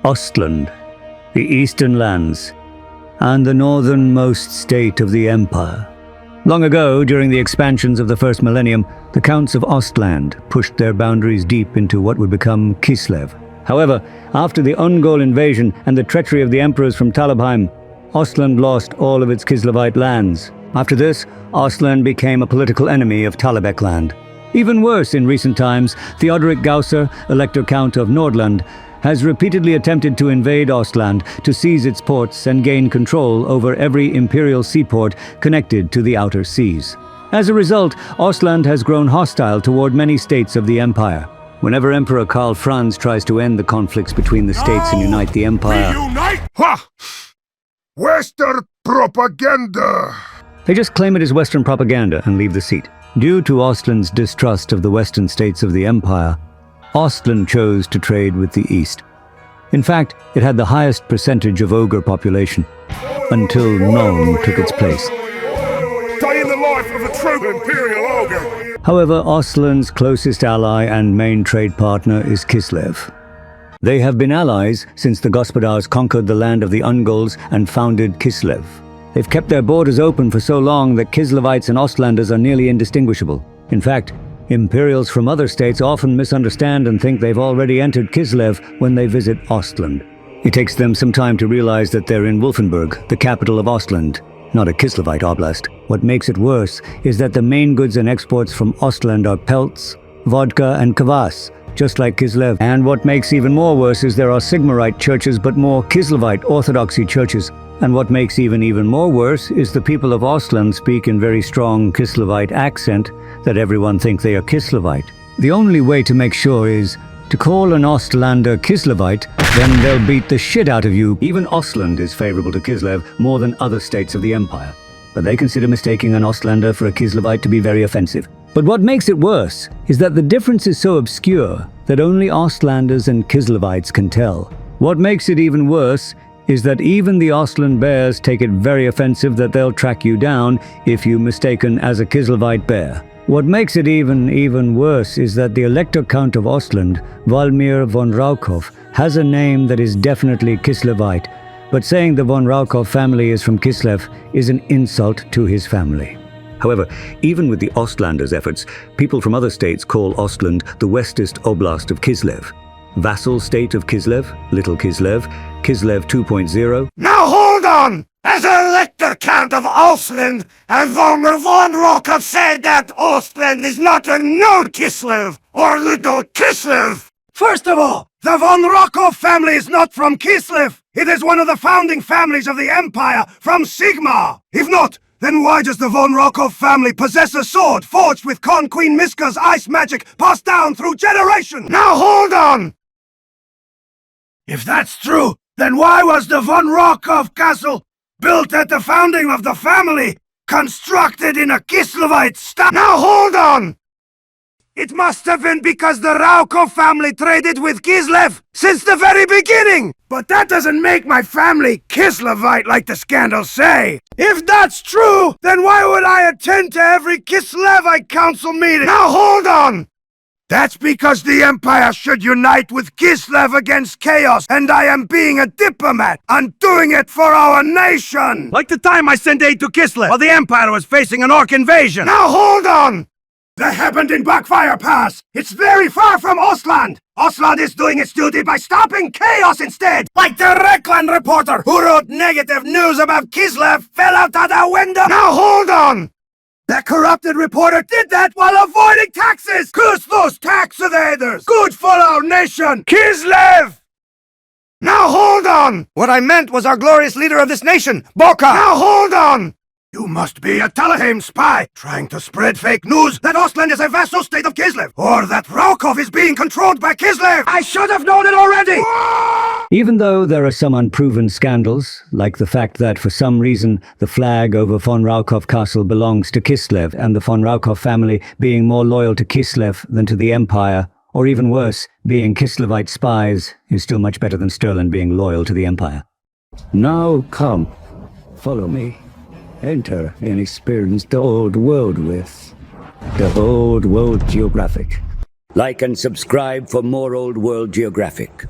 Ostland, the eastern lands, and the northernmost state of the empire. Long ago, during the expansions of the first millennium, the Counts of Ostland pushed their boundaries deep into what would become Kislev. However, after the Ungol invasion and the treachery of the emperors from Talabheim, Ostland lost all of its Kislevite lands. After this, Ostland became a political enemy of Talabekland. Even worse, in recent times, Theodoric Gausser, Elector Count of Nordland, has repeatedly attempted to invade Ostland to seize its ports and gain control over every imperial seaport connected to the outer seas. As a result, Ostland has grown hostile toward many states of the empire. Whenever Emperor Karl Franz tries to end the conflicts between the states and unite the empire... Reunite? Ha! Western propaganda! They just claim it as Western propaganda and leave the seat. Due to Ostland's distrust of the western states of the empire, Ostland chose to trade with the East. In fact, it had the highest percentage of ogre population, until Nuln took its place. Day in the life of a true imperial ogre! However, Ostland's closest ally and main trade partner is Kislev. They have been allies since the Gospodars conquered the land of the Ungols and founded Kislev. They've kept their borders open for so long that Kislevites and Ostlanders are nearly indistinguishable. In fact, Imperials from other states often misunderstand and think they've already entered Kislev when they visit Ostland. It takes them some time to realize that they're in Wolfenburg, the capital of Ostland, not a Kislevite oblast. What makes it worse is that the main goods and exports from Ostland are pelts, vodka, and kvass, just like Kislev. And what makes even more worse is there are Sigmarite churches but more Kislevite Orthodoxy churches. And what makes even more worse is the people of Ostland speak in very strong Kislevite accent that everyone think they are Kislevite. The only way to make sure is to call an Ostlander Kislevite, then they'll beat the shit out of you. Even Ostland is favorable to Kislev more than other states of the empire. But they consider mistaking an Ostlander for a Kislevite to be very offensive. But what makes it worse is that the difference is so obscure that only Ostlanders and Kislevites can tell. What makes it even worse is that even the Ostland bears take it very offensive that they'll track you down if you mistaken as a Kislevite bear. What makes it even worse is that the Elector Count of Ostland, Valmir von Raukov, has a name that is definitely Kislevite, but saying the von Raukov family is from Kislev is an insult to his family. However, even with the Ostlanders' efforts, people from other states call Ostland the Westest Oblast of Kislev. Vassal state of Kislev, Little Kislev, Kislev 2.0. Now hold on! As Elector Count of Ostland, and Volmer von Raukov said that Ostland is not a new Kislev, or Little Kislev! First of all, the von Raukov family is not from Kislev! It is one of the founding families of the Empire from Sigmar! If not, then why does the von Raukov family possess a sword forged with Khorne Queen Miska's ice magic passed down through generations? Now hold on! If that's true, then why was the von Raukov castle built at the founding of the family constructed in a Kislevite style? Now hold on! It must have been because the Raukov family traded with Kislev since the very beginning! But that doesn't make my family Kislevite like the scandals say! If that's true, then why would I attend to every Kislevite council meeting? Now hold on! That's because the Empire should unite with Kislev against Chaos, and I am being a diplomat. I'm doing it for our nation! Like the time I sent aid to Kislev while the Empire was facing an orc invasion! Now hold on! That happened in Blackfire Pass! It's very far from Ostland! Ostland is doing its duty by stopping Chaos instead! Like the Rekland reporter who wrote negative news about Kislev fell out of the window! Now hold on! That corrupted reporter did that while avoiding taxes! Curse those tax evaders! Good for our nation! Kislev! Now hold on! What I meant was our glorious leader of this nation, Boka! Now hold on! You must be a Talabheim spy, trying to spread fake news that Ostland is a vassal state of Kislev, or that Raukov is being controlled by Kislev! I should have known it already! Even though there are some unproven scandals, like the fact that for some reason the flag over von Raukov Castle belongs to Kislev, and the von Raukov family being more loyal to Kislev than to the Empire, or even worse, being Kislevite spies, is still much better than Stirland being loyal to the Empire. Now come, follow me. Enter and experience the old world with the Old World Geographic. Like and subscribe for more Old World Geographic.